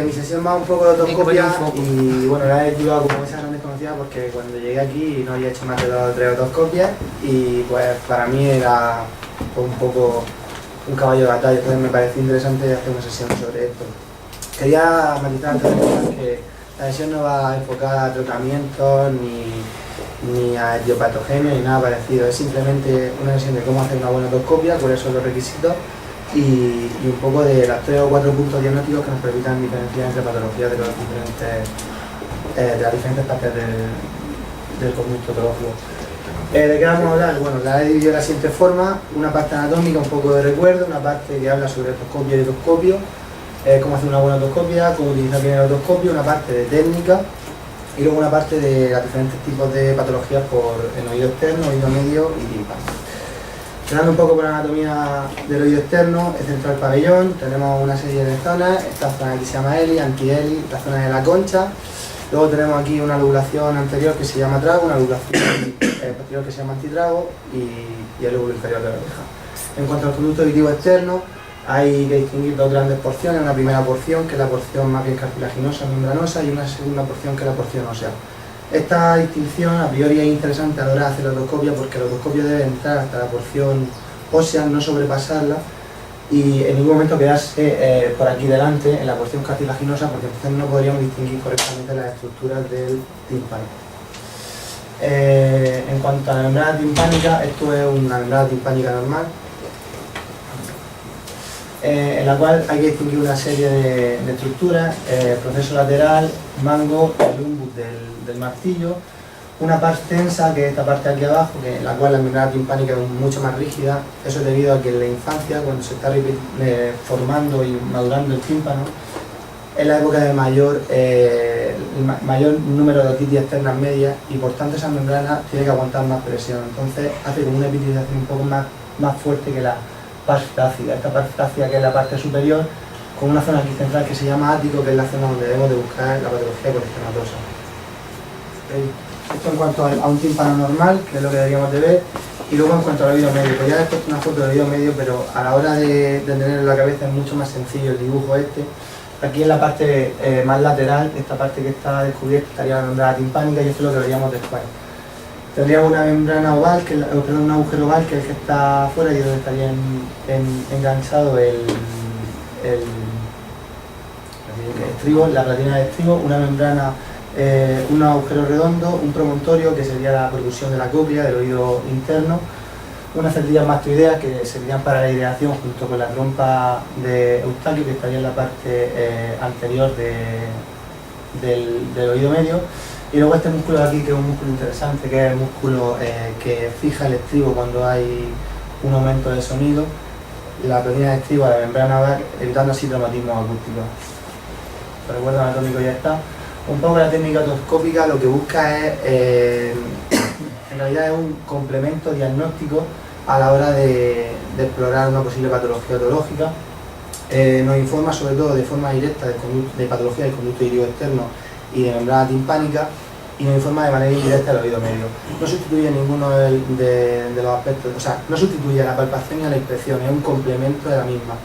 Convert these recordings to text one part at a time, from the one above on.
Mi sesión va un poco de otoscopia y bueno, la he llevado como esa gran desconocida porque cuando llegué aquí no había hecho más de 2 o 3 otoscopias y pues para mí era un poco un caballo de batalla, entonces me pareció interesante hacer una sesión sobre esto. Quería matizar antes de empezar que la sesión no va enfocada a tratamientos ni a etiopatogenia ni nada parecido, es simplemente una sesión de cómo hacer una buena otoscopia, cuáles son los requisitos y un poco de las 3 o 4 puntos diagnósticos que nos permitan diferenciar entre patologías de las diferentes partes del conducto otológico. ¿De qué vamos a hablar? Bueno, la he dividido de la siguiente forma: una parte anatómica, un poco de recuerdo, una parte que habla sobre otoscopio y otoscopio, cómo hacer una buena otoscopia, cómo utilizar bien el otoscopio, una parte de técnica y luego una parte de los diferentes tipos de patologías en oído externo, oído medio y tímpano. Hablando un poco por la anatomía del oído externo, el central pabellón, tenemos una serie de zonas, esta zona aquí se llama heli, anti-heli, la zona de la concha. Luego tenemos aquí una lobulación anterior que se llama trago, una lobulación posterior que se llama antitrago y el lóbulo inferior de la oreja. En cuanto al conducto auditivo externo, hay que distinguir 2 grandes porciones: una primera porción que es la porción más bien cartilaginosa, membranosa, y una segunda porción que es la porción ósea. Esta distinción a priori es interesante a la hora de hacer la otoscopia porque la otoscopia debe entrar hasta la porción ósea, no sobrepasarla y en ningún momento quedarse por aquí delante en la porción cartilaginosa, porque entonces no podríamos distinguir correctamente las estructuras del tímpano. En cuanto a la membrana timpánica, esto es una membrana timpánica normal, en la cual hay que distinguir una serie de estructuras: proceso lateral, mango, el umbus del martillo, una parte tensa, que es esta parte de aquí abajo, en la cual la membrana timpánica es mucho más rígida. Eso es debido a que en la infancia, cuando se está formando y madurando el tímpano, es la época de mayor número de otitis externas medias y por tanto esa membrana tiene que aguantar más presión, entonces hace como una epitelización un poco más fuerte que la parte ácida. Esta parte ácida, que es la parte superior, con una zona aquí central que se llama ático, que es la zona donde debemos de buscar la patología coleccionatosa. Esto en cuanto a un tímpano normal, que es lo que deberíamos de ver, y luego en cuanto al oído medio. Pues ya he puesto una foto del oído medio, pero a la hora de tenerlo en la cabeza es mucho más sencillo el dibujo este. Aquí en la parte más lateral, esta parte que está descubierta, estaría la membrana timpánica y esto es lo que veríamos después. Tendríamos una membrana oval, un agujero oval, que es el que está afuera y donde estaría enganchado el estribo, la platina de estribo, una membrana, un agujero redondo, un promontorio, que sería la percusión de la cóclea, del oído interno, unas cercillas mastoideas que servirían para la aireación junto con la trompa de Eustaquio, que estaría en la parte anterior del oído medio. Y luego este músculo de aquí, que es un músculo interesante, que es el músculo que fija el estribo cuando hay un aumento de sonido, la platina de estribo a la membrana oval, evitando así traumatismos acústicos. El recuerdo anatómico ya está. Un poco la técnica otoscópica lo que busca es, en realidad es un complemento diagnóstico a la hora de explorar una posible patología otológica. Nos informa sobre todo de forma directa de patología del conducto auditivo externo y de membrana timpánica, y nos informa de manera indirecta el oído medio. No sustituye ninguno de los aspectos, o sea, no sustituye a la palpación ni a la inspección, es un complemento de la misma,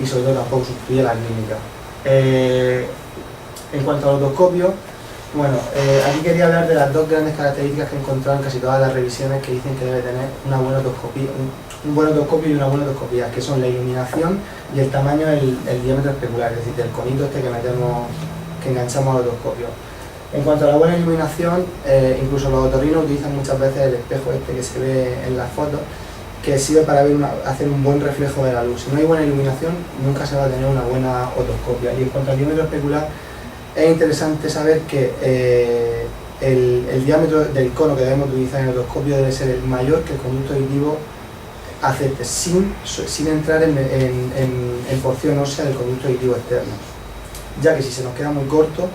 y sobre todo tampoco sustituye la clínica. En cuanto al otoscopio, bueno, aquí quería hablar de las 2 grandes características que he encontrado en casi todas las revisiones que dicen que debe tener una buena otoscopia, un buen otoscopio y una buena otoscopia, que son la iluminación y el tamaño del diámetro especular, es decir, del conito este que enganchamos al otoscopio. En cuanto a la buena iluminación, incluso los otorrinos utilizan muchas veces el espejo este que se ve en las fotos, que sirve para hacer un buen reflejo de la luz. Si no hay buena iluminación, nunca se va a tener una buena otoscopia. Y en cuanto al diámetro especular, es interesante saber que el diámetro del cono que debemos utilizar en el otoscopio debe ser el mayor que el conducto auditivo acepte, sin entrar en porción ósea del conducto auditivo externo, ya que si se nos queda muy corto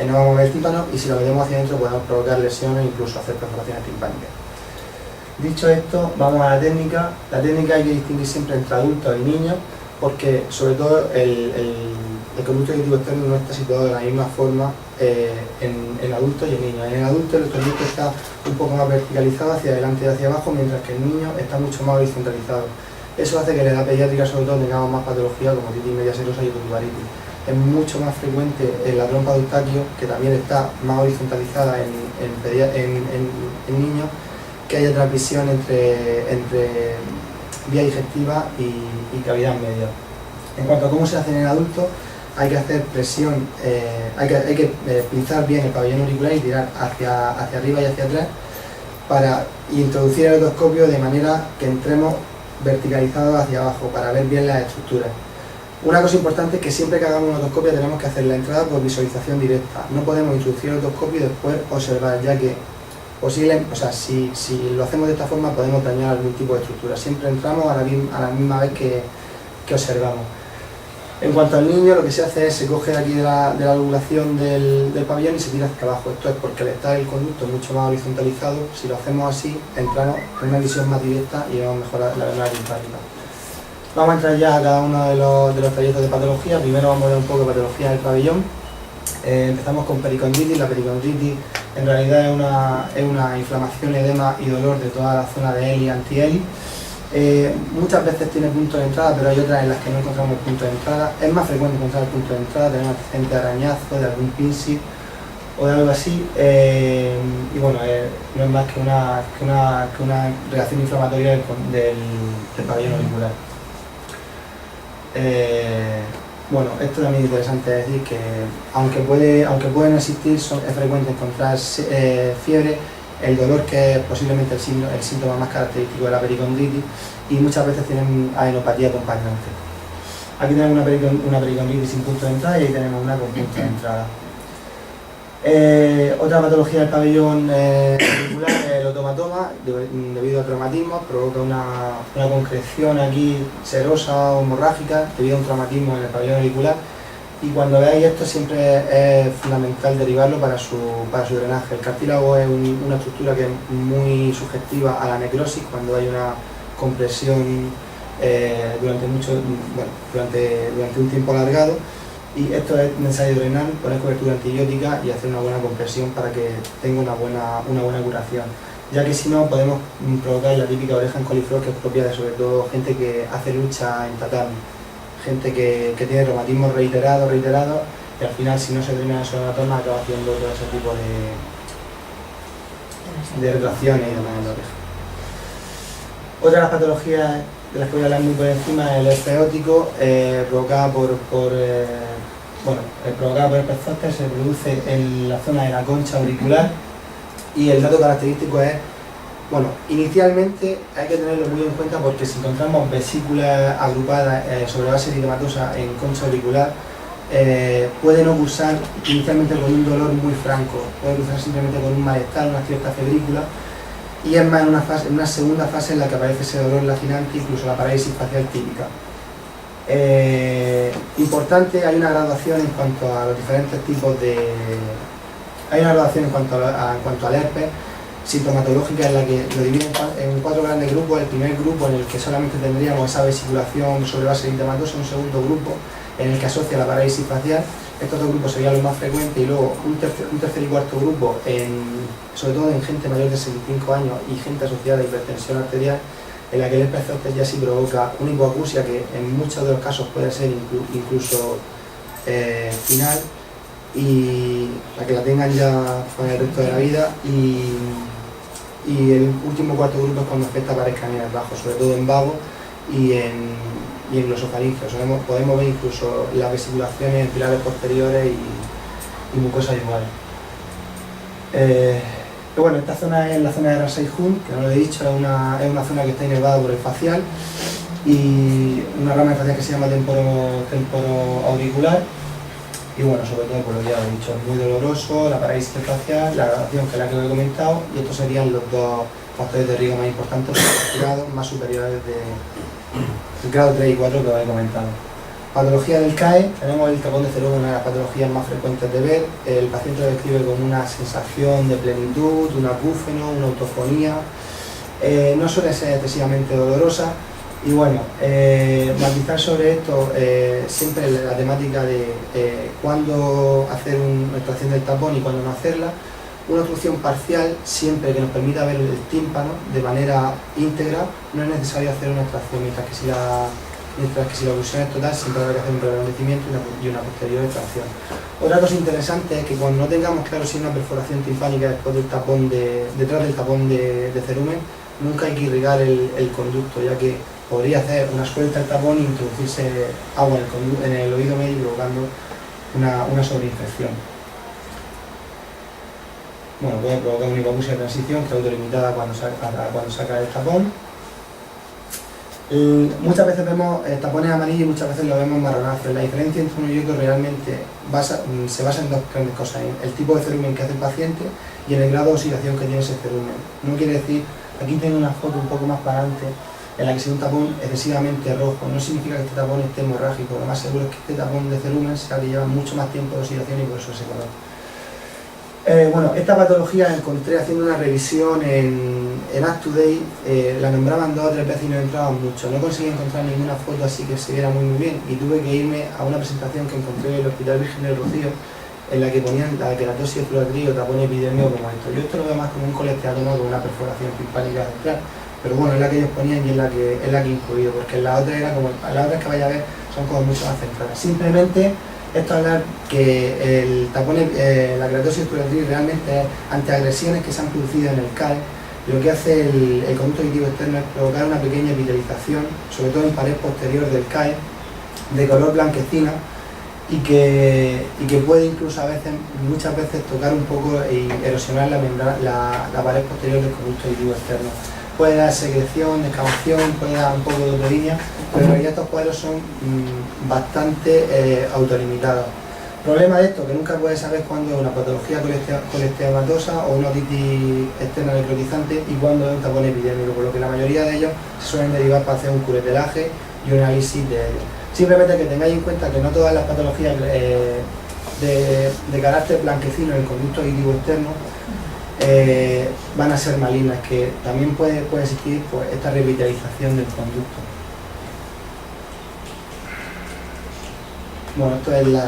no vamos a ver el tímpano, y si lo metemos hacia adentro podemos provocar lesiones e incluso hacer perforaciones timpánicas. Dicho esto, vamos a la técnica. La técnica hay que distinguir siempre entre adultos y niños, porque sobre todo el conducto auditivo externo no está situado de la misma forma en adultos y en niños. En el adulto el conducto está un poco más verticalizado hacia adelante y hacia abajo, mientras que el niño está mucho más horizontalizado. Eso hace que en la edad pediátrica sobre todo tengamos más patología como otitis media serosa y ototubaritis. es mucho más frecuente en la trompa de Eustaquio, que también está más horizontalizada en niños, que haya transmisión entre vía digestiva y cavidad media. En cuanto a cómo se hace en el adulto, hay que hacer presión, hay que pinzar bien el pabellón auricular y tirar hacia arriba y hacia atrás para introducir el otoscopio de manera que entremos verticalizados hacia abajo para ver bien las estructuras. Una cosa importante es que siempre que hagamos una otoscopia tenemos que hacer la entrada por visualización directa. No podemos introducir el otoscopio y después observar, ya que si lo hacemos de esta forma podemos dañar algún tipo de estructura. Siempre entramos a la misma vez que observamos. En cuanto al niño, lo que se hace es se coge aquí de la lobulación del pabellón y se tira hacia abajo. Esto es porque al estar el conducto mucho más horizontalizado, si lo hacemos así, entramos en una visión más directa y vamos a mejorar la vena linfática. Vamos a entrar ya a cada uno de los trayectos de patología. Primero vamos a ver un poco de patología del pabellón. Empezamos con pericondritis. La pericondritis en realidad es una inflamación, edema y dolor de toda la zona de Elis, anti-Elis. Muchas veces tiene punto de entrada, pero hay otras en las que no encontramos punto de entrada. Es más frecuente encontrar el punto de entrada, tenemos antecedentes de arañazo, de algún pinsit o de algo así. Y bueno, no es más que una reacción inflamatoria del pabellón auricular. Bueno, esto también es interesante decir que aunque pueden existir, es frecuente encontrar fiebre, el dolor, que es posiblemente el síntoma más característico de la pericondritis, y muchas veces tienen adenopatía acompañante. Aquí tenemos una pericondritis sin punto de entrada y ahí tenemos una con punto de entrada. Otra patología del pabellón auricular es el otomatoma, debido a traumatismos, provoca una concreción aquí serosa o hemorrágica debido a un traumatismo en el pabellón auricular, y cuando veáis esto siempre es fundamental derivarlo para su drenaje. El cartílago es una estructura que es muy sugestiva a la necrosis cuando hay una compresión durante un tiempo alargado, y esto es necesario drenar, poner cobertura antibiótica y hacer una buena compresión para que tenga una buena curación, ya que si no podemos provocar la típica oreja en coliflor, que es propia de sobre todo gente que hace lucha en tatami, gente que tiene reumatismos reiterados y al final, si no se drena esos hematomas, acaba haciendo todo ese tipo de retracciones y demás en la oreja. Otra de las patologías de las que voy a hablar muy por encima es el herpes óptico, provocada por herpes zóster. Se produce en la zona de la concha auricular, y el dato característico es, bueno, inicialmente hay que tenerlo muy en cuenta porque si encontramos vesículas agrupadas sobre base eritematosa en concha auricular, puede no cursar inicialmente con un dolor muy franco, puede cursar simplemente con un malestar, una cierta febrícula, y es más en una segunda fase en la que aparece ese dolor lacinante, incluso la parálisis facial típica. Importante, hay una graduación en cuanto a los diferentes tipos hay una graduación en cuanto al herpes sintomatológica, en la que lo dividen en 4 grandes grupos. El primer grupo, en el que solamente tendríamos esa vesiculación sobre base eritematosa; un segundo grupo en el que asocia la parálisis facial. Estos dos grupos serían los más frecuentes, y luego un tercer y cuarto grupo, sobre todo en gente mayor de 65 años y gente asociada a hipertensión arterial, en la que el herpes zóster ya sí provoca una hipoacusia que en muchos de los casos puede ser incluso final, y para que la tengan ya para el resto de la vida. Y el último cuarto grupo es cuando afecta para escanear bajo, sobre todo en vago y en glosofaringeos. Podemos ver incluso las vesiculaciones en pilares posteriores y mucosas iguales. Pero bueno, esta zona es la zona de Ras-Seyhun, que no lo he dicho, es una zona que está inervada por el facial, y una rama facial que se llama temporo auricular. Y bueno, sobre todo, por lo que ya he dicho, es muy doloroso, la parálisis facial, la graduación, que es la que os he comentado, y estos serían los dos factores de riesgo más importantes, los grados más superiores del grado 3 y 4 que os he comentado. Patología del CAE, tenemos el tapón de cerebro, una de las patologías más frecuentes de ver. El paciente lo describe como una sensación de plenitud, un acúfeno, una autofonía. No suele ser excesivamente dolorosa. Y bueno, matizar sobre esto, siempre la temática de cuándo hacer una extracción del tapón y cuándo no hacerla. Una obstrucción parcial, siempre que nos permita ver el tímpano de manera íntegra, no es necesario hacer una extracción, mientras que si la mientras que si la oclusión es total siempre habrá que hacer un reblandecimiento y una posterior extracción. Otra cosa interesante es que cuando no tengamos claro si hay una perforación timpánica después del tapón detrás del tapón de cerumen, nunca hay que irrigar el conducto, ya que podría hacer una suelta al tapón e introducirse agua en el oído medio provocando una sobreinfección. Bueno, puede provocar una hipoacusia de transición que es autolimitada cuando saca el tapón. Muchas veces vemos tapones amarillos y muchas veces lo vemos marronazos. La diferencia entre uno y otro realmente se basa en dos grandes cosas: en el tipo de cerumen que hace el paciente y en el grado de oxidación que tiene ese cerumen. No quiere decir, aquí tengo una foto un poco más para adelante en la que se ve un tapón excesivamente rojo. No significa que este tapón esté hemorrágico, lo más seguro es que este tapón de cerumen sea que lleva mucho más tiempo de oxidación y por eso ese color. Bueno, esta patología la encontré haciendo una revisión en UpToDate, la nombraban 2 o 3 veces y no entraban mucho. No conseguí encontrar ninguna foto así que se viera muy bien y tuve que irme a una presentación que encontré en el Hospital Virgen del Rocío, en la que ponían la queratosis o tapón epidémico como esto. Yo esto lo veo más como un colesteatoma con una perforación timpánica central, pero bueno, es la que ellos ponían y es la que he incluido, porque la otra era como, las otras que vaya a ver son como mucho más centradas. Simplemente esto hablar que el tapón, la queratosis exploratriz realmente es ante agresiones que se han producido en el CAE. Lo que hace el conducto auditivo externo es provocar una pequeña epitelización, sobre todo en pared posterior del CAE, de color blanquecina, y que puede incluso muchas veces tocar un poco y erosionar la pared posterior del conducto auditivo externo. Puede dar secreción, descamación, puede dar un poco de autolínea, pero en realidad estos cuadros son bastante autolimitados. Problema de esto, que nunca puedes saber cuándo es una patología colesteomatosa o una otitis externa necrotizante y cuándo es un tapón epidémico, por lo que la mayoría de ellos se suelen derivar para hacer un curetelaje y un análisis de ellos. Simplemente que tengáis en cuenta que no todas las patologías de carácter blanquecino en el conducto auditivo externo van a ser malignas, que también puede existir pues, esta revitalización del conducto. Bueno,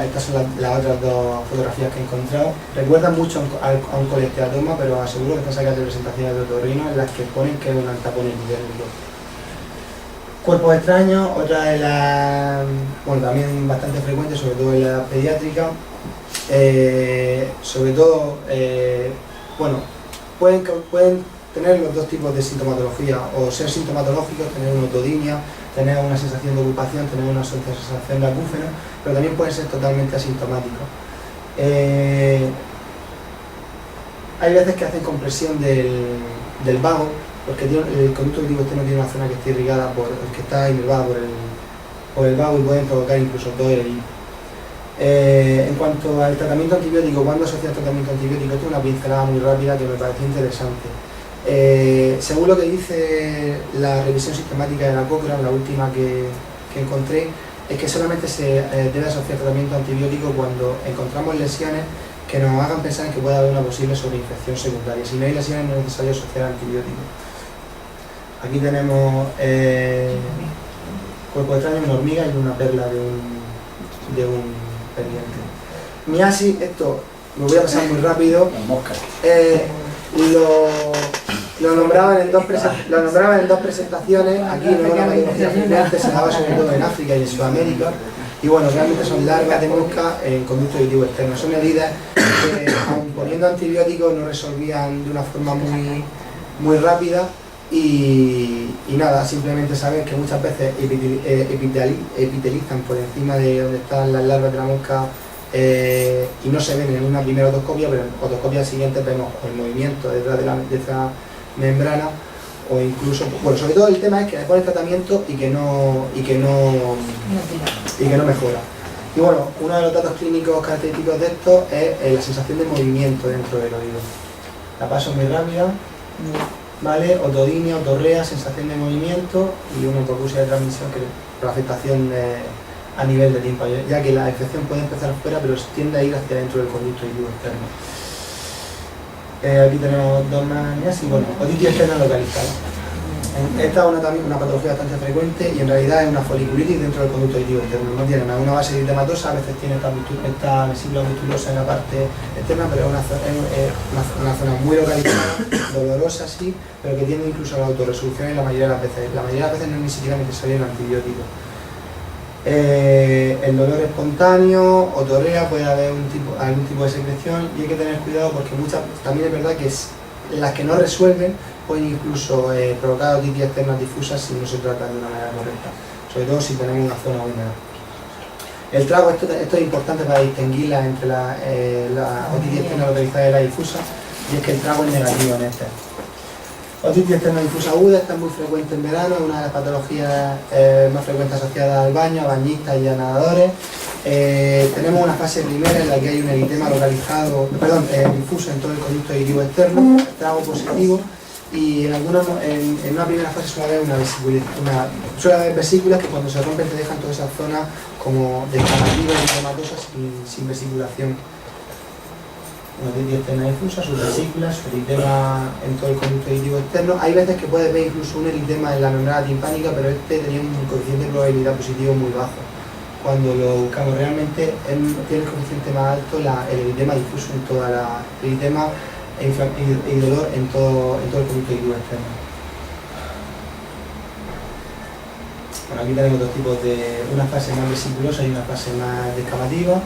estas son las otras 2 fotografías que he encontrado. Recuerdan mucho a un colesteatoma, pero aseguro que están sacadas de presentaciones de otorrino en las que ponen que es un tapón epidérmico. Cuerpos extraños, otra de las, bueno, también bastante frecuente, sobre todo en la pediátrica. Sobre todo, bueno, pueden tener los 2 tipos de sintomatología, o ser sintomatológicos, tener una otodinia, tener una sensación de ocupación, tener una sensación de acúfeno, pero también pueden ser totalmente asintomáticos. Hay veces que hacen compresión del vago, porque el conducto auditivo externo tiene una zona que está irrigada que está inervada por el vago y pueden provocar incluso tos y en cuanto al tratamiento antibiótico, ¿cuándo asociar tratamiento antibiótico? Esto es una pincelada muy rápida que me pareció interesante. Según lo que dice la revisión sistemática de la Cochrane, la última que encontré, es que solamente se debe asociar tratamiento antibiótico cuando encontramos lesiones que nos hagan pensar en que puede haber una posible sobreinfección secundaria. Si no hay lesiones no es necesario asociar antibióticos. Aquí tenemos cuerpo extraño, una hormiga y una perla de un pendiente. Miasis, esto lo voy a pasar muy rápido. Lo nombraban en dos presentaciones. Aquí no era una patología frecuente, se daba sobre todo en África y en Sudamérica. Y bueno, realmente son larvas de mosca en conducto auditivo externo. Son heridas que, aun poniendo antibióticos, no resolvían de una forma muy rápida. Y nada, simplemente saber que muchas veces epitelizan por encima de donde están las larvas de la mosca y no se ven en una primera otoscopia, pero en otoscopias siguientes vemos el movimiento detrás de esa membrana, o incluso, bueno, sobre todo el tema es que le ponen tratamiento y que no mejora. Y bueno, uno de los datos clínicos característicos de esto es la sensación de movimiento dentro del oído. La paso muy rápida. ¿Vale? Otodinia, otorrea, sensación de movimiento y una hipoacusia de transmisión que por afectación a nivel de tímpano, ya que la infección puede empezar afuera pero tiende a ir hacia dentro del conducto auditivo externo. Aquí tenemos 2 más y bueno, otitis externa localizada. Esta es también una patología bastante frecuente y en realidad es una foliculitis dentro del conducto auditivo externo. No tiene una base eritematosa, a veces tiene esta vesícula musculosa en la parte externa, pero es una zona muy localizada, dolorosa sí, pero que tiende incluso a la autorresolución y la mayoría de las veces no es ni siquiera necesario un antibiótico. El dolor espontáneo, otorrea, puede haber algún tipo de secreción, y hay que tener cuidado porque también es verdad que las que no resuelven pueden incluso provocar otitis externas difusas si no se trata de una manera correcta, sobre todo si tenemos una zona húmeda. El trago, esto es importante para distinguirla entre la otitis externa localizada y la difusa, y es que el trago es negativo en este. Otitis externa difusa aguda está muy frecuente en verano, es una de las patologías más frecuentes asociadas al baño, a bañistas y a nadadores. Tenemos una fase primera en la que hay un eritema localizado, difuso en todo el conducto auditivo externo, trago positivo, y en una primera fase suele haber vesículas que cuando se rompen te dejan toda esa zona como descamativas y edematosas sin vesiculación. Una otitis externa difusa, sus vesículas, su eritema en todo el conducto auditivo externo. Hay veces que puedes ver incluso un eritema en la membrana timpánica, pero este tenía un coeficiente de probabilidad positivo muy bajo. Cuando lo buscamos realmente, tiene el coeficiente más alto el eritema difuso en toda eritema y dolor en todo el conducto auditivo externo. Bueno, aquí tenemos dos tipos una fase más vesiculosa y una fase más descamativa.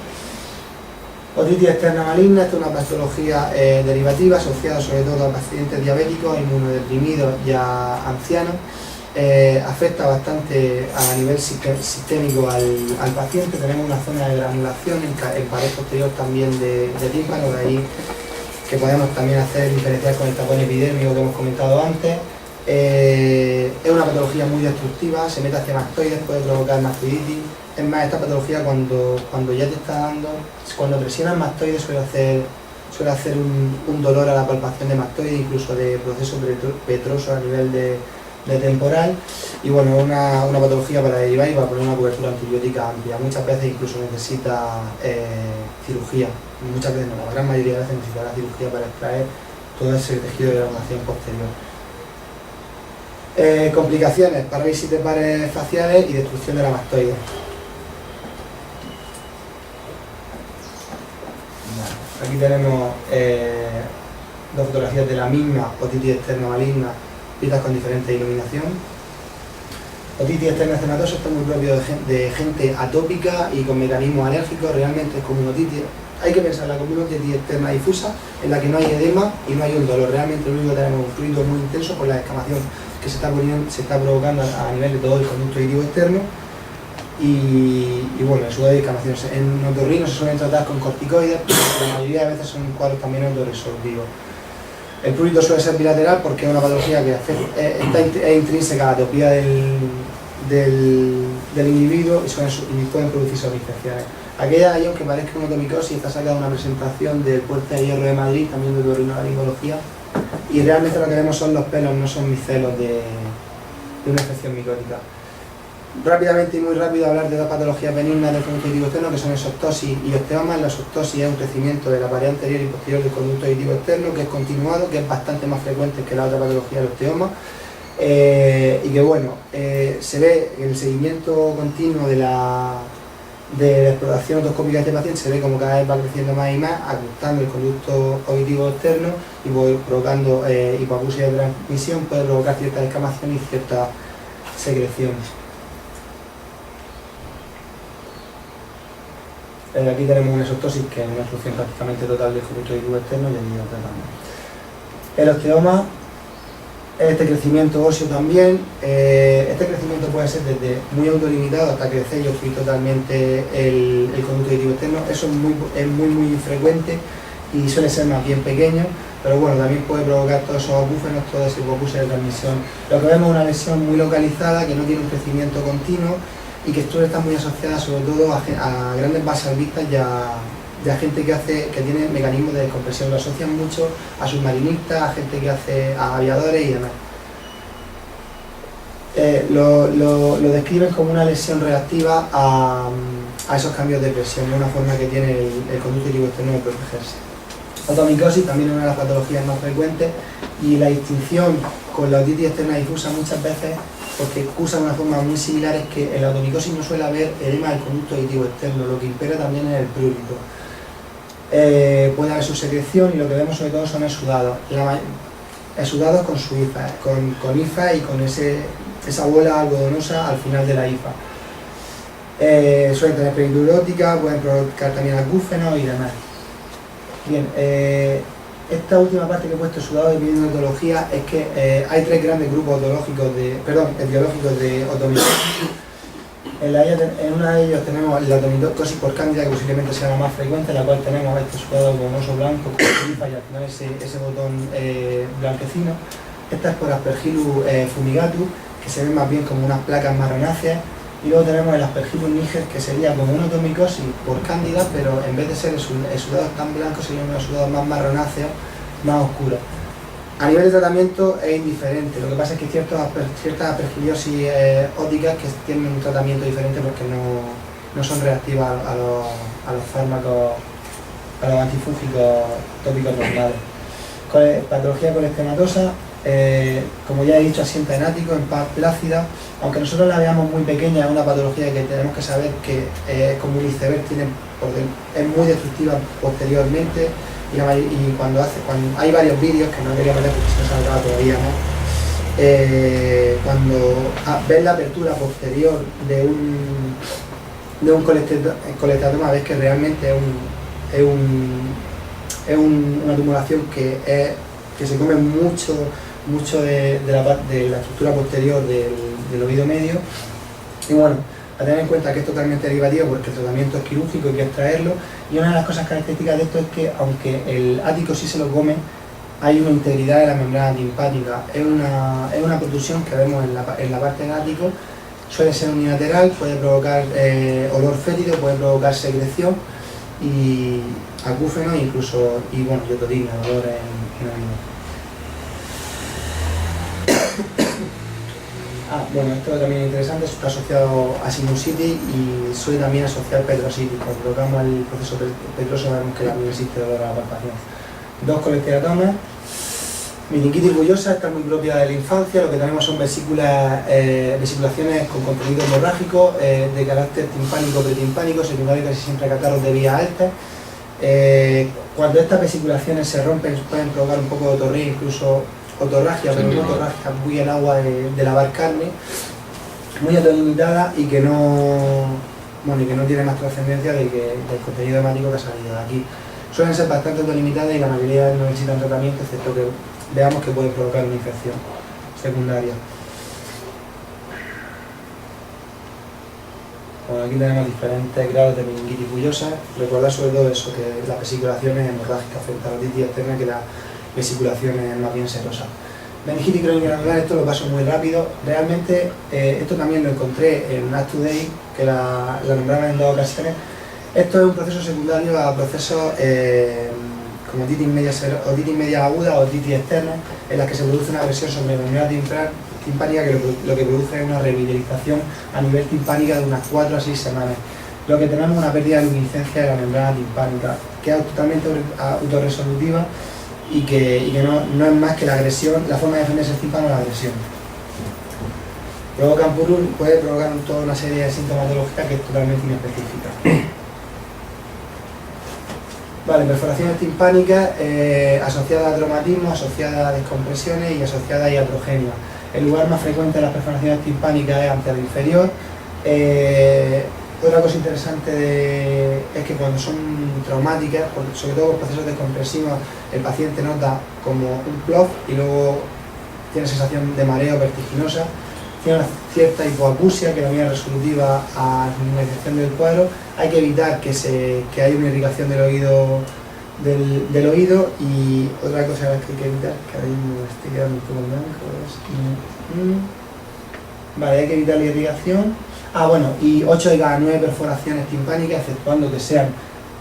Otitis externa maligna, esta es una patología derivativa asociada sobre todo a pacientes diabéticos, inmunodeprimidos y a ancianos. Afecta bastante a nivel sistémico al paciente. Tenemos una zona de granulación en pared posterior también de tímpano, de ahí que podemos también diferenciar con el tapón epidérmico que hemos comentado antes. Es una patología muy destructiva, se mete hacia mastoides, puede provocar mastoiditis. Es más, esta patología cuando ya te está dando, cuando presionas mastoides suele hacer un dolor a la palpación de mastoides, incluso de proceso petroso a nivel de temporal, y bueno, es una patología para derivar y para poner una cobertura antibiótica amplia. Muchas veces incluso necesita cirugía, muchas veces no, la gran mayoría de veces necesitará cirugía para extraer todo ese tejido de elongación posterior. Complicaciones, parálisis de pares faciales y destrucción de la mastoide. Aquí tenemos dos fotografías de la misma otitis externa maligna, vistas con diferente iluminación. Otitis externa cematosa, esto es muy propio de gente atópica y con mecanismos alérgicos. Realmente es como una otitis, hay que pensarla como una otitis externa difusa en la que no hay edema y no hay un dolor. Realmente lo único que tenemos es un fluido muy intenso por la descamación que se está provocando a nivel de todo el conducto auditivo externo. Y bueno, el sudor de descamación. En otorrinos se suelen tratar con corticoides, pero la mayoría de veces son cuadros también autorresolvivos. El prurito suele ser bilateral porque es una patología que es intrínseca a la atopía del individuo y pueden producirse infecciones. Aquella de ellos que parezca una otomicosis está sacada de una presentación del Puerta de Hierro de Madrid, también de otorrinolaringología, y realmente lo que vemos son los pelos, no son micelos de una infección micótica. Rápidamente y muy rápido hablar de dos patologías benignas del conducto auditivo externo, que son exostosis y osteomas. La exostosis es un crecimiento de la pared anterior y posterior del conducto auditivo externo, que es continuado, que es bastante más frecuente que la otra patología del osteoma, y que bueno, se ve el seguimiento continuo de la exploración otoscópica de este paciente, se ve como cada vez va creciendo más y más, ajustando el conducto auditivo externo y provocando hipoacusia de transmisión, puede provocar cierta descamación y cierta secreción. Aquí tenemos una exostosis, que es una obstrucción prácticamente total del conducto auditivo externo, y aquí lo tratamos. El osteoma, este crecimiento óseo también, este crecimiento puede ser desde muy autolimitado hasta crecer y obstruir totalmente el conducto auditivo externo. Eso es muy frecuente y suele ser más bien pequeño, pero bueno, también puede provocar todos esos acúfenos, toda esa hipoacusia de transmisión. Lo que vemos es una lesión muy localizada, que no tiene un crecimiento continuo, y que esto está muy asociada sobre todo a grandes vasalvistas y a gente que tiene mecanismos de descompresión. Lo asocian mucho a submarinistas, a gente que hace a aviadores y demás. Lo describen como una lesión reactiva a esos cambios de presión, una forma que tiene el conducto auditivo externo de protegerse. Otomicosis también es una de las patologías más frecuentes, y la distinción con la otitis externa difusa muchas veces, porque cursan de una forma muy similar, es que en la otomicosis no suele haber edema del conducto auditivo externo, lo que impera también es el prurito. Puede haber subsecreción, y lo que vemos sobre todo son exudados. Exudados con su hifa, con hifa y con esa bola algodonosa al final de la hifa. Suelen tener periodicidad urótica, pueden provocar también acúfenos y demás. Bien, esta última parte que he puesto, sudado dependiendo de etología, es que hay 3 grandes grupos etiológicos de otomicosis. En una de ellos tenemos la otomicosis por cándida, que posiblemente sea la más frecuente, en la cual tenemos este sudado con oso blanco, con tripa y al final ese botón blanquecino. Esta es por Aspergillus fumigatus, que se ven más bien como unas placas marronáceas. Y luego tenemos el Aspergillus niger, que sería como una otomicosis por cándida, pero en vez de ser el sudado tan blanco, sería unos sudados más marronáceos, más oscuros. A nivel de tratamiento es indiferente, lo que pasa es que hay ciertas aspergillosis ópticas que tienen un tratamiento diferente porque no son reactivas a los fármacos, a los antifúngicos tópicos normales. Patología colesterematosa, como ya he dicho, asienta en ático, en paz plácida. Aunque nosotros la veamos muy pequeña, es una patología que tenemos que saber que es como un iceberg, es muy destructiva posteriormente. Y cuando hay varios vídeos que no quería meter porque si no se ha grabado todavía, ¿no? Cuando ves la apertura posterior de un colectatoma, ves que realmente es una tumulación que se come mucho de la estructura posterior del oído medio. Y bueno, a tener en cuenta que es totalmente derivativo porque el tratamiento es quirúrgico y hay que extraerlo. Y una de las cosas características de esto es que, aunque el ático sí se lo come, hay una integridad de la membrana timpánica. Es una protrusión que vemos en la parte del ático. Suele ser unilateral, puede provocar olor fétido, puede provocar secreción y acúfeno y yototina, dolor en oído. Bueno, esto también es interesante, está asociado a sinusitis y suele también asociar petrositis. Cuando colocamos el proceso petroso vemos que también existe dolor a la palpación. 2 colecteratomas. Meningitis bullosa, está muy propia de la infancia. Lo que tenemos son vesiculaciones con contenido hemorrágico de carácter timpánico, pretimpánico, secundario casi siempre a catarros de vías altas. Cuando estas vesiculaciones se rompen pueden provocar un poco de otorrea, incluso otorragia, pero una otorragia muy en agua de lavar carne, muy autolimitada y que no tiene más trascendencia del contenido hemático que ha salido de aquí. Suelen ser bastante autolimitadas y la mayoría no necesitan tratamiento, excepto que veamos que pueden provocar una infección secundaria. Bueno, aquí tenemos diferentes grados de meningitis bullosa. Recordad sobre todo eso, que las vesiculaciones hemorrágicas frente a la otitis externa, que la vesiculación es más bien serosa. Meningitis crónica granular, esto lo paso muy rápido. Realmente, esto también lo encontré en Up to Date, que la nombraron en 2 ocasiones. Esto es un proceso secundario a procesos como otitis media aguda o otitis externa, en las que se produce una presión sobre la membrana timpánica que lo que produce es una revitalización a nivel timpánica de unas 4 a 6 semanas. Lo que tenemos es una pérdida de luminiscencia de la membrana timpánica, que es totalmente autorresolutiva y que no es más que la agresión, la forma de defenderse el tímpano es la agresión. Puede provocar toda una serie de sintomatología que es totalmente inespecífica. Vale, perforaciones timpánicas asociadas a traumatismo, asociadas a descompresiones y asociadas a iatrogenia. El lugar más frecuente de las perforaciones timpánicas es ante el inferior. Otra cosa interesante es que cuando son traumáticas, sobre todo por procesos descompresivos, el paciente nota como un plof y luego tiene sensación de mareo vertiginosa, tiene una cierta hipoacusia que también es resolutiva a la normalización del cuadro. Hay que evitar que haya una irrigación del oído y otra cosa que hay que evitar, que ahora mismo me estoy quedando un poco en blanco, vale, hay que evitar la irrigación. Y 8 de cada 9 perforaciones timpánicas, exceptuando que sean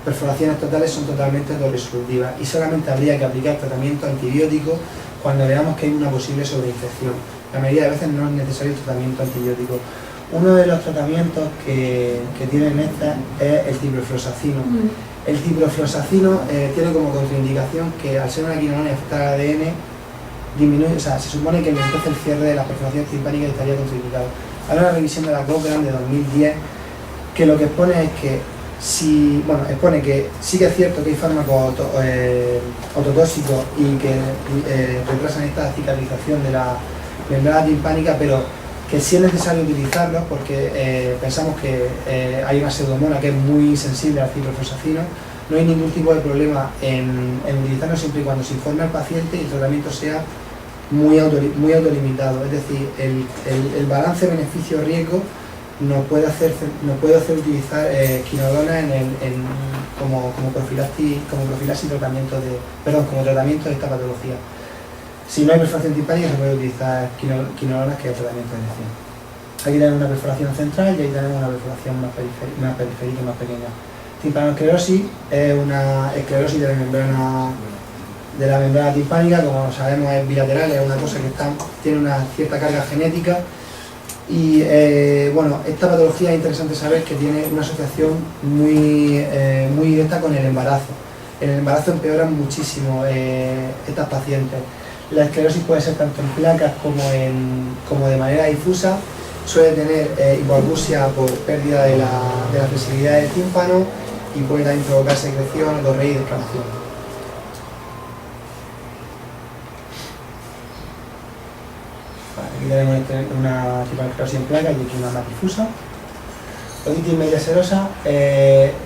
perforaciones totales, son totalmente autorresolutivas y solamente habría que aplicar tratamiento antibiótico cuando veamos que hay una posible sobreinfección. La mayoría de veces no es necesario el tratamiento antibiótico. Uno de los tratamientos que tienen estas es el ciprofloxacino. El ciprofloxacino tiene como contraindicación que al ser una quinolona y afectar al ADN, disminuye, se supone que entonces el cierre de las perforaciones timpánicas estaría contraindicado. Hay una revisión de la Cochrane de 2010 que lo que expone es que expone que sí que es cierto que hay fármacos ototóxicos y que retrasan esta cicatrización de la membrana timpánica, pero que sí es necesario utilizarlos porque pensamos que hay una pseudomonas que es muy sensible al ciprofloxacino. No hay ningún tipo de problema en utilizarlo siempre y cuando se informe al paciente y el tratamiento sea muy autolimitado. Es decir, el balance beneficio-riesgo nos puede hacer utilizar quinolona como profilaxis como tratamiento de esta patología. Si no hay perforación timpánica, se puede utilizar quinolonas, que es el tratamiento de elección. Aquí tenemos una perforación central y ahí tenemos una perforación más periférica y más pequeña. Timpanoesclerosis es una esclerosis de la membrana timpánica, como sabemos es bilateral, es una cosa que tiene una cierta carga genética y bueno, esta patología es interesante saber que tiene una asociación muy directa con el embarazo. En el embarazo empeoran muchísimo estas pacientes. La esclerosis puede ser tanto en placas como de manera difusa. Suele tener hipoacusia por pérdida de la flexibilidad del tímpano y puede también provocar secreción, otorrea y descamación. Aquí tenemos una timpanoesclerosis en placa y aquí una más difusa. Otitis media serosa,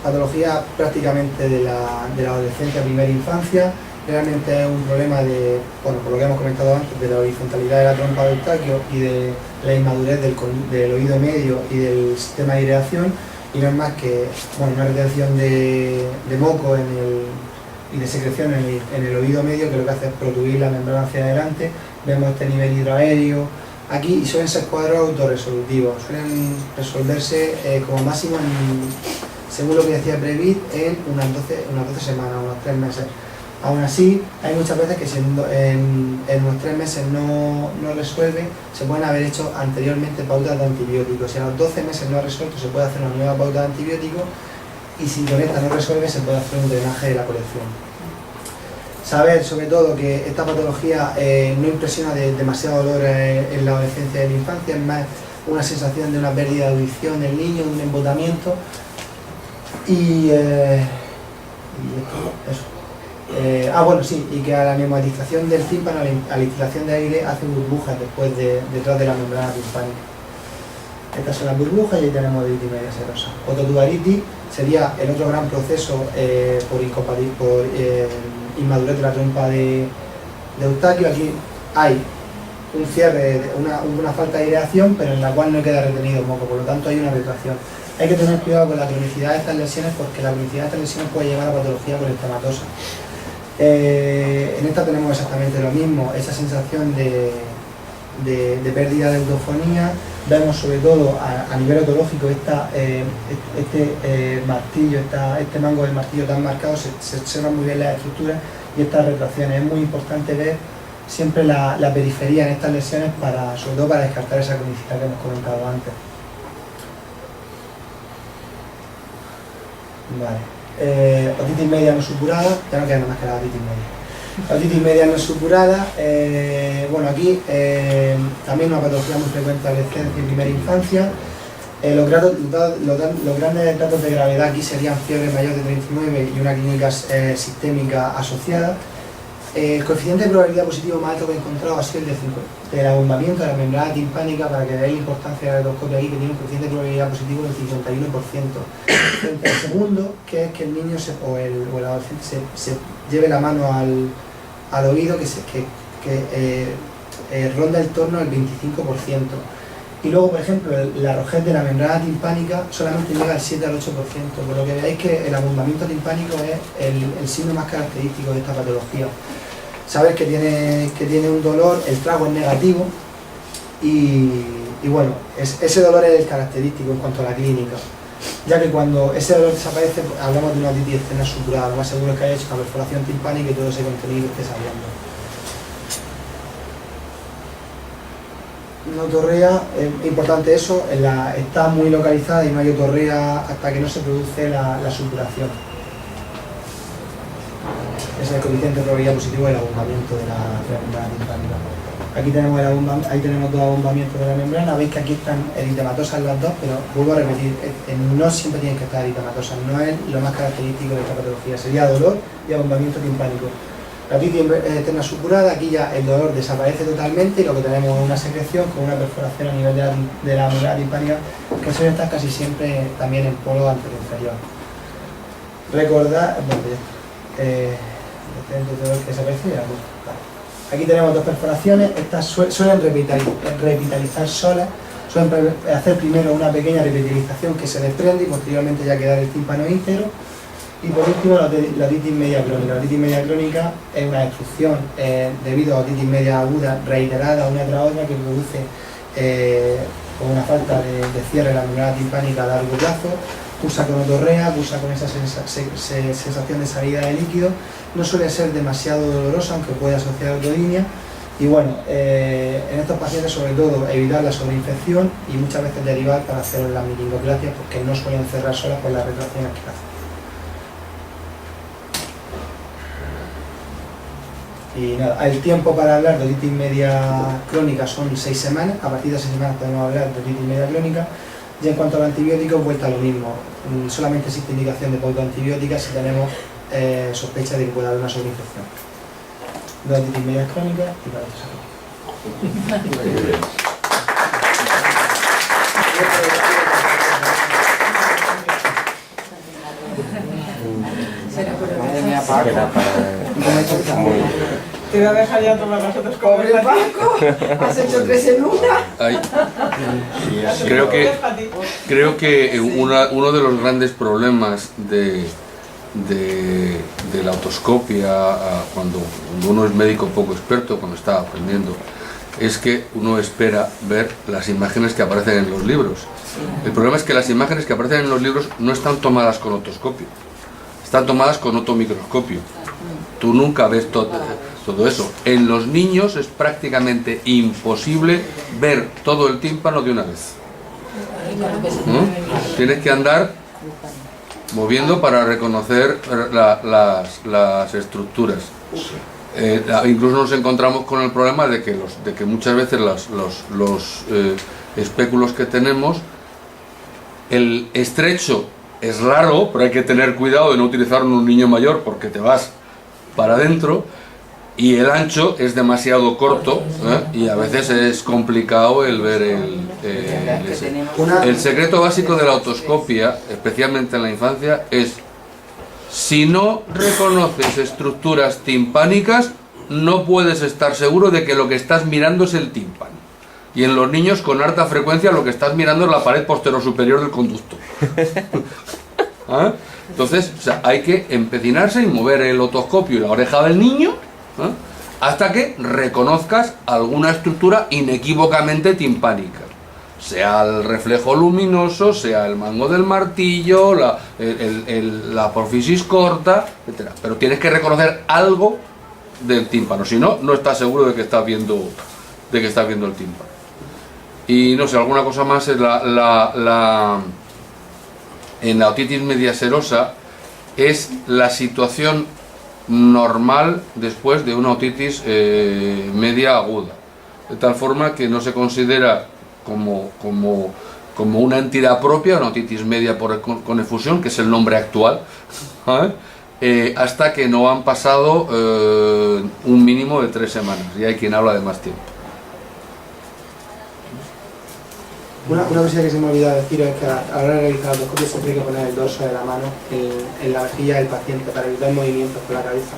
patología prácticamente de la adolescencia, primera infancia. Realmente es un problema por lo que hemos comentado antes, de la horizontalidad de la trompa del Eustaquio y de la inmadurez del oído medio y del sistema de aireación, y no es más que una retención de moco y de secreción en el oído medio, que lo que hace es protuir la membrana hacia adelante. Vemos este nivel hidroaéreo aquí y suelen ser cuadros autorresolutivos, suelen resolverse como máximo, según lo que decía Previt, en unas 12 semanas, unos 3 meses. Aún así, hay muchas veces que si en unos 3 meses no resuelve, se pueden haber hecho anteriormente pautas de antibióticos. Si a los 12 meses no ha resuelto, se puede hacer una nueva pauta de antibióticos, y si con esta no resuelve, se puede hacer un drenaje de la colección. Saber sobre todo que esta patología no impresiona de demasiado dolor en la adolescencia y en la infancia, es más una sensación de una pérdida de audición del niño, de un embotamiento, y eso. Y que a la neumatización del tímpano, a la instalación de aire, hace burbujas detrás de la membrana timpánica. Estas son las burbujas y ahí tenemos otitis media serosa. Ototubaritis sería el otro gran proceso por inmadurez de la trompa de Eustaquio. Aquí hay un cierre, una falta de aireación, pero en la cual no queda retenido moco, por lo tanto hay una retracción. Hay que tener cuidado con la cronicidad de estas lesiones, porque la cronicidad de estas lesiones puede llevar a patología colectomatosa. En esta tenemos exactamente lo mismo, esa sensación de pérdida de autofonía. Vemos sobre todo a nivel otológico este mango del martillo tan marcado, se observan muy bien las estructuras y estas retracciones. Es muy importante ver siempre la periferia en estas lesiones, sobre todo para descartar esa cronicidad que hemos comentado antes. Vale. Otitis media no supurada, ya no queda nada más que la otitis media. La otitis media no supurada, aquí también una patología muy frecuente en adolescencia y primera infancia. Los grandes datos de gravedad aquí serían fiebre mayor de 39 y una clínica sistémica asociada. El coeficiente de probabilidad positivo más alto que he encontrado ha sido el del abombamiento de la membrana timpánica, para que veáis la importancia de la endoscopia aquí, que tiene un coeficiente de probabilidad positivo del 51%. El segundo, que es que el niño o el adolescente se lleve la mano al oído, que ronda el torno del 25%. Y luego, por ejemplo, la rojez de la membrana timpánica solamente llega al 7 al 8%, por lo que veáis que el abombamiento timpánico es el signo más característico de esta patología. Sabes que tiene un dolor, el trago es negativo y bueno, ese dolor es el característico en cuanto a la clínica, ya que cuando ese dolor desaparece, hablamos de una otitis externa supurada. Lo más seguro es que haya hecho una perforación timpánica y todo ese contenido esté saliendo. Una otorrea, es importante eso, está muy localizada y no hay otorrea hasta que no se produce la supuración. Ese es el coeficiente de probabilidad positivo del abombamiento de la membrana timpánica. Aquí tenemos dos abombamientos de la membrana. Veis que aquí están eritematosas las dos, pero vuelvo a repetir, no siempre tienen que estar eritematosas, no es lo más característico de esta patología. Sería dolor y abombamiento timpánico. La otitis externa supurada, aquí ya el dolor desaparece totalmente y lo que tenemos es una secreción con una perforación a nivel de la membrana timpánica, que suele estar casi siempre también en polo anterior inferior. Recordad, bueno, que se aparece, aquí tenemos dos perforaciones, estas suelen revitalizar solas, suelen hacer primero una pequeña revitalización que se desprende y posteriormente ya quedar el tímpano íntegro. Y por último, la otitis media crónica. La otitis media crónica es una destrucción debido a otitis media aguda reiterada una tras otra que produce por una falta de cierre de la membrana timpánica a largo plazo, cursa con otorrea, cursa con esa sensación de salida de líquido, no suele ser demasiado dolorosa, aunque puede asociar a otodinia. Y bueno, en estos pacientes sobre todo evitar la sobreinfección y muchas veces derivar para hacer las meningoplastias porque no suelen cerrar solas por la retracción que hacen. Y nada, el tiempo para hablar de otitis media crónica son 6 semanas, a partir de 6 semanas podemos hablar de otitis media crónica. Y en cuanto a los antibióticos, vuelta a lo mismo, solamente existe indicación de pauta antibiótica si tenemos sospecha de que pueda haber una sobreinfección. De otitis media crónica y para Te voy a dejar ya tomar nosotros como pobre Paco, has hecho 3 en una. Creo que uno de los grandes problemas de la otoscopia cuando uno es médico poco experto, cuando está aprendiendo, es que uno espera ver las imágenes que aparecen en los libros. El problema es que las imágenes que aparecen en los libros no están tomadas con otoscopio, están tomadas con otomicroscopio. Tú nunca ves todo eso. En los niños es prácticamente imposible ver todo el tímpano de una vez. Tienes que andar moviendo para reconocer las estructuras. Incluso nos encontramos con el problema de que muchas veces los espéculos que tenemos, el estrecho es raro, pero hay que tener cuidado de no utilizarlo en un niño mayor porque te vas para adentro, y el ancho es demasiado corto, y a veces es complicado el ver el secreto básico de la otoscopia, especialmente en la infancia, es: si no reconoces estructuras timpánicas, no puedes estar seguro de que lo que estás mirando es el tímpano. Y en los niños con harta frecuencia lo que estás mirando es la pared posterior del conducto. Entonces, o sea, hay que empecinarse y mover el otoscopio y la oreja del niño hasta que reconozcas alguna estructura inequívocamente timpánica. Sea el reflejo luminoso, sea el mango del martillo, la apófisis corta, etc. Pero tienes que reconocer algo del tímpano, si no, no estás seguro de que estás viendo el tímpano. Y no sé, alguna cosa más es en la otitis media serosa es la situación normal después de una otitis media aguda, de tal forma que no se considera como una entidad propia, una otitis media con efusión, que es el nombre actual, hasta que no han pasado un mínimo de 3 semanas, y hay quien habla de más tiempo. Una cosa que se me ha olvidado decir es que a la hora de realizar la otoscopia siempre hay que poner el dorso de la mano en la mejilla del paciente para evitar movimientos con la cabeza,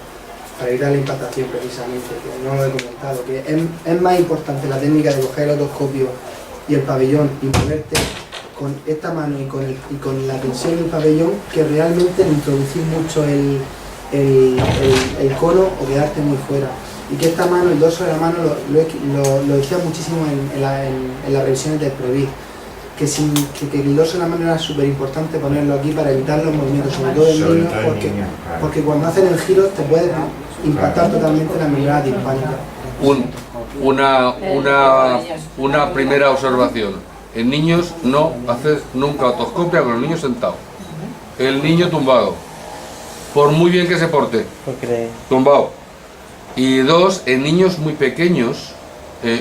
para evitar la impactación precisamente, que no lo he comentado, que es más importante la técnica de coger el otoscopio y el pabellón y moverte con esta mano y con la tensión del pabellón que realmente introducir mucho el cono o quedarte muy fuera. Y que esta mano, el dorso de la mano, lo decía muchísimo en las revisiones del Previt, que el dorso de la mano era súper importante ponerlo aquí para evitar los movimientos, sobre todo en niños, porque cuando hacen el giro te puede impactar totalmente la membrana timpánica. Una primera observación: en niños no haces nunca otoscopia con el niño sentado, el niño tumbado, por muy bien que se porte, tumbado. Y 2, en niños muy pequeños,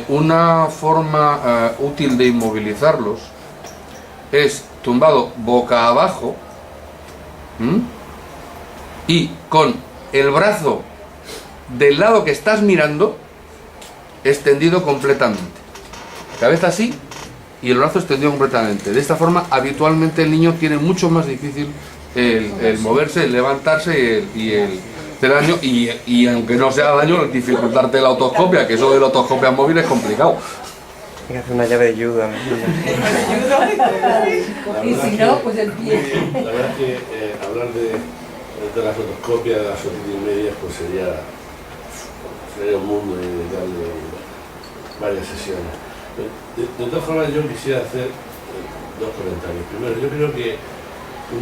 una forma útil de inmovilizarlos es tumbado boca abajo y con el brazo del lado que estás mirando, extendido completamente. Cabeza así y el brazo extendido completamente. De esta forma, habitualmente el niño tiene mucho más difícil el moverse, el levantarse y el hacer daño. Y aunque no sea daño, el dificultarte la otoscopia, que eso de la otoscopia móvil es complicado. Hay que hacer una llave de judo. Y si no, pues el pie. La verdad es que hablar de la fotoscopia, de las otitis medias, pues sería un mundo y dedicarle varias sesiones. De todas formas, yo quisiera hacer dos comentarios. Primero, yo creo que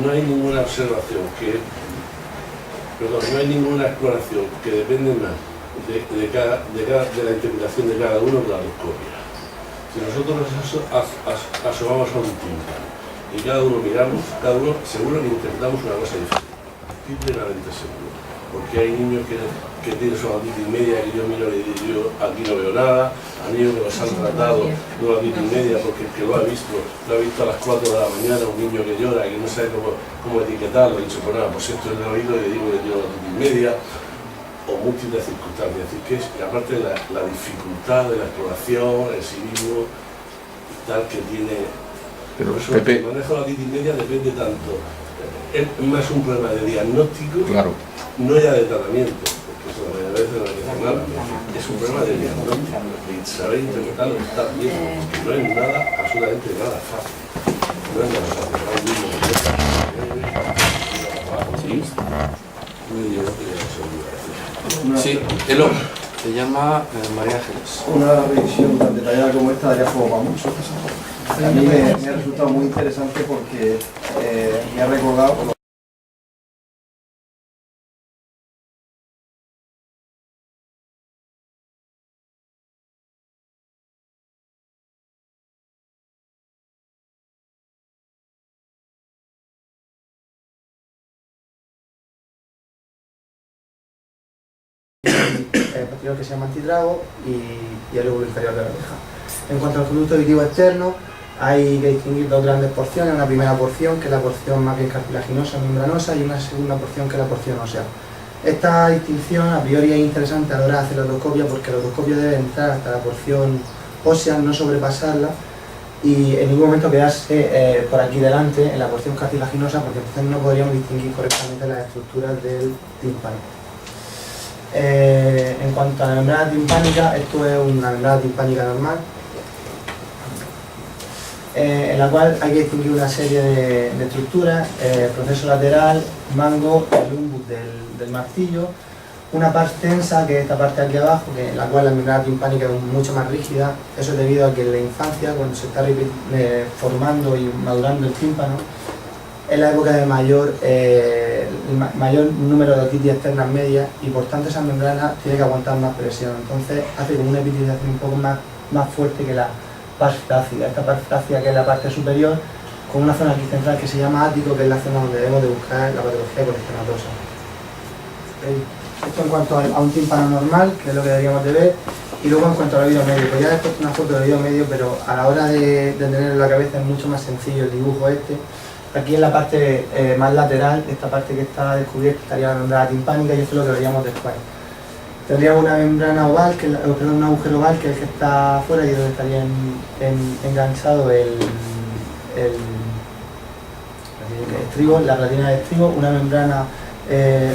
no hay ninguna observación no hay ninguna exploración que depende más de la interpretación de cada uno de la endoscopia. Si nosotros asomamos a un tímpano y cada uno miramos, cada uno seguro que interpretamos una cosa diferente, plenamente seguro. Porque hay niños que tienen su otitis media que yo miro y digo, aquí no veo nada, a niños que los han tratado de una otitis media porque el que lo ha visto a las 4 de la mañana, un niño que llora y que no sabe cómo etiquetarlo, y dice, pues nada, pues esto es el oído y le digo que tiene una otitis media, o múltiples circunstancias. Es decir, que es, aparte de la dificultad de la exploración, el sí mismo, tal que tiene. Pero eso, Pepe, el manejo de la otitis media depende tanto, es más un problema de diagnóstico, claro, no ya de tratamiento, porque eso a veces no hay que hacer nada, es un problema de diagnóstico, de saber interpretarlo está bien, porque no es nada, absolutamente nada fácil. No es nada fácil, ahora mismo sí, yo no quería eso. sí, Elo, se llama María Ángeles. Una revisión tan detallada como esta daría fuego para muchos. A mí me ha resultado muy interesante porque me ha recordado el posterior que se llama antitrago y el lóbulo inferior de la oreja. En cuanto al conducto auditivo externo, hay que distinguir dos grandes porciones, una primera porción que es la porción más bien cartilaginosa, membranosa, y una segunda porción que es la porción ósea. Esta distinción a priori es interesante a la hora de hacer la otoscopia porque la otoscopia debe entrar hasta la porción ósea, no sobrepasarla y en ningún momento quedarse por aquí delante en la porción cartilaginosa porque entonces no podríamos distinguir correctamente las estructuras del tímpano. En cuanto a la membrana timpánica, esto es una membrana timpánica normal, en la cual hay que distinguir una serie de estructuras, proceso lateral, mango, el umbus del martillo, una parte tensa, que es esta parte de aquí abajo, en la cual la membrana timpánica es mucho más rígida. Eso es debido a que en la infancia, cuando se está formando y madurando el tímpano, es la época de mayor número de otitis externas medias y por tanto esa membrana tiene que aguantar más presión. Entonces hace como una epitelización un poco más fuerte que la pars flácida. Esta pars flácida, que es la parte superior, con una zona aquí central que se llama ático, que es la zona donde debemos de buscar la patología coleccionatosa. Esto en cuanto a un tímpano normal, que es lo que deberíamos de ver, y luego en cuanto al oído medio. Pues ya he puesto una foto del oído medio, pero a la hora de tener en la cabeza es mucho más sencillo el dibujo este. Aquí en la parte más lateral, esta parte que está descubierta, estaría la membrana timpánica y esto es lo que veríamos después. Tendríamos una membrana oval, un agujero oval, que es el que está afuera y donde estaría enganchado el estribo, la platina de estribo, una membrana,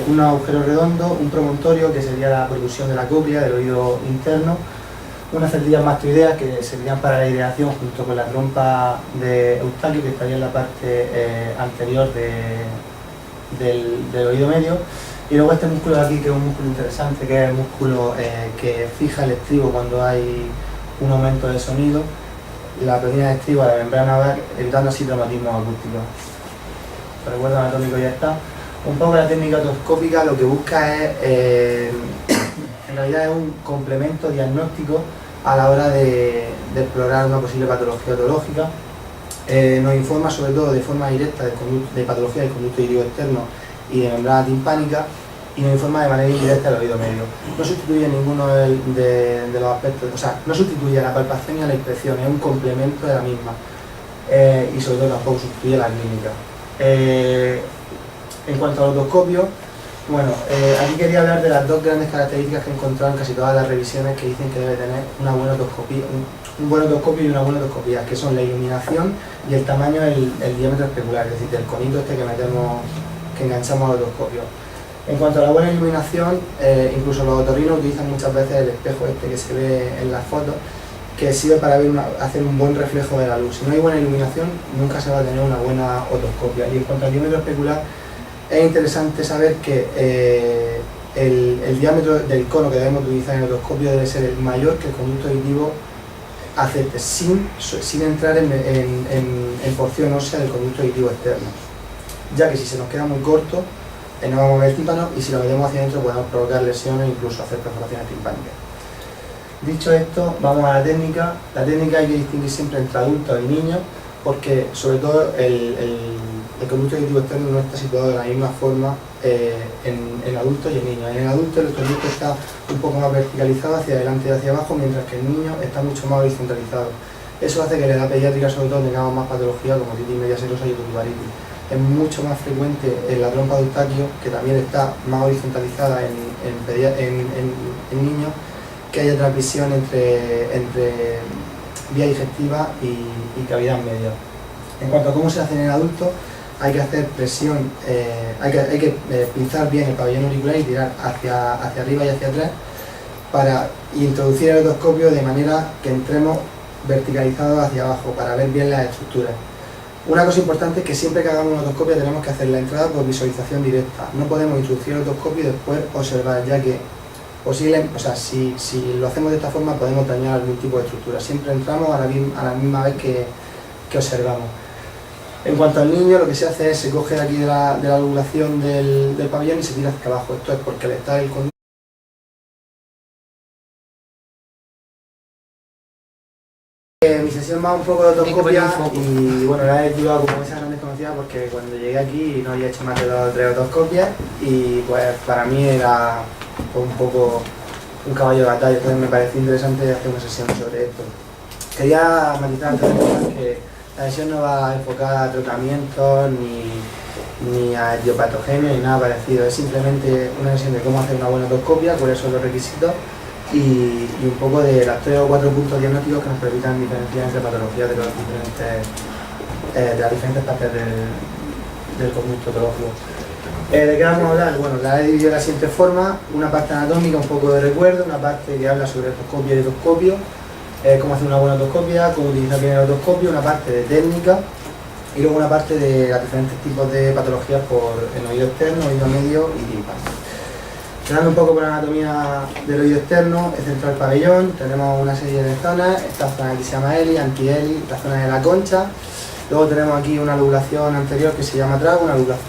un agujero redondo, un promontorio, que sería la percusión de la cóclea, del oído interno, unas celdillas mastoideas que servirían para la aireación junto con la trompa de Eustaquio, que estaría en la parte anterior del oído medio, y luego este músculo de aquí, que es un músculo interesante, que es el músculo que fija el estribo cuando hay un aumento de sonido, la platina de estribo a la membrana oval, evitando así traumatismos acústicos. El recuerdo anatómico ya está. Un poco la técnica otoscópica lo que busca es, en realidad es un complemento diagnóstico a la hora de explorar una posible patología otológica. Nos informa sobre todo de forma directa de patología del conducto auditivo externo y de membrana timpánica, y nos informa de manera indirecta del oído medio. No sustituye ninguno de los aspectos, o sea, no sustituye a la palpación ni a la inspección, es un complemento de la misma, y sobre todo tampoco sustituye la clínica. En cuanto al otoscopio, Bueno, aquí quería hablar de las dos grandes características que he encontrado en casi todas las revisiones que dicen que debe tener una buena otoscopia, un buen otoscopio y una buena otoscopia, que son la iluminación y el tamaño del diámetro especular, es decir, del conito este que enganchamos al otoscopio. En cuanto a la buena iluminación, incluso los otorrinos utilizan muchas veces el espejo este que se ve en las fotos, que sirve para hacer un buen reflejo de la luz. Si no hay buena iluminación, nunca se va a tener una buena otoscopia. Y en cuanto al diámetro especular, es interesante saber que el diámetro del cono que debemos utilizar en el otoscopio debe ser el mayor que el conducto auditivo acepte, sin entrar en porción ósea del conducto auditivo externo, ya que si se nos queda muy corto, no vamos a ver el tímpano, y si lo metemos hacia adentro podemos provocar lesiones e incluso hacer perforaciones timpánicas. Dicho esto, vamos a la técnica. La técnica hay que distinguir siempre entre adultos y niños, porque sobre todo el conducto auditivo externo no está situado de la misma forma en adultos y en niños. En el adulto el conducto está un poco más verticalizado hacia adelante y hacia abajo, mientras que el niño está mucho más horizontalizado. Eso hace que en la edad pediátrica sobre todo tengamos más patología como otitis media serosa y ototubaritis. Es mucho más frecuente en la trompa de Eustaquio, que también está más horizontalizada en niños, que haya transmisión entre vía digestiva y cavidad media. En cuanto a cómo se hace en el adulto, hay que hacer presión, hay que pinzar bien el pabellón auricular y tirar hacia arriba y hacia atrás para introducir el otoscopio de manera que entremos verticalizados hacia abajo para ver bien las estructuras. Una cosa importante es que siempre que hagamos una otoscopia tenemos que hacer la entrada por visualización directa. No podemos introducir el otoscopio y después observar, ya que si lo hacemos de esta forma podemos dañar algún tipo de estructura. Siempre entramos a la misma vez que observamos. En cuanto al niño, lo que se hace es se coge de aquí de la lobulación del pabellón y se tira hacia abajo. Esto es porque al estar el conducto. Mi sesión va un poco de otoscopia y bueno, la he llevado como esa gran desconocida porque cuando llegué aquí no había hecho más de 2 o 3 otoscopias y pues para mí era un poco un caballo de batalla, entonces me pareció interesante hacer una sesión sobre esto. Quería matizar antes de empezar que la sesión no va enfocada a tratamientos ni a etiopatogenios ni nada parecido, es simplemente una sesión de cómo hacer una buena otoscopia, cuáles son los requisitos y un poco de las 3 o 4 puntos diagnósticos que nos permitan diferenciar entre patologías de las diferentes partes del conducto otológico. ¿De qué vamos a hablar? Bueno, la he dividido de la siguiente forma: una parte anatómica, un poco de recuerdo, una parte que habla sobre otoscopio y otoscopio, cómo hacer una buena otoscopia, cómo utilizar bien el otoscopio, una parte de técnica y luego una parte de los diferentes tipos de patologías en oído externo, oído medio y tímpano. Hablando un poco por la anatomía del oído externo, el central del pabellón, tenemos una serie de zonas. Esta zona aquí se llama heli, anti-heli, la zona de la concha. Luego tenemos aquí una lobulación anterior que se llama trago, una lobulación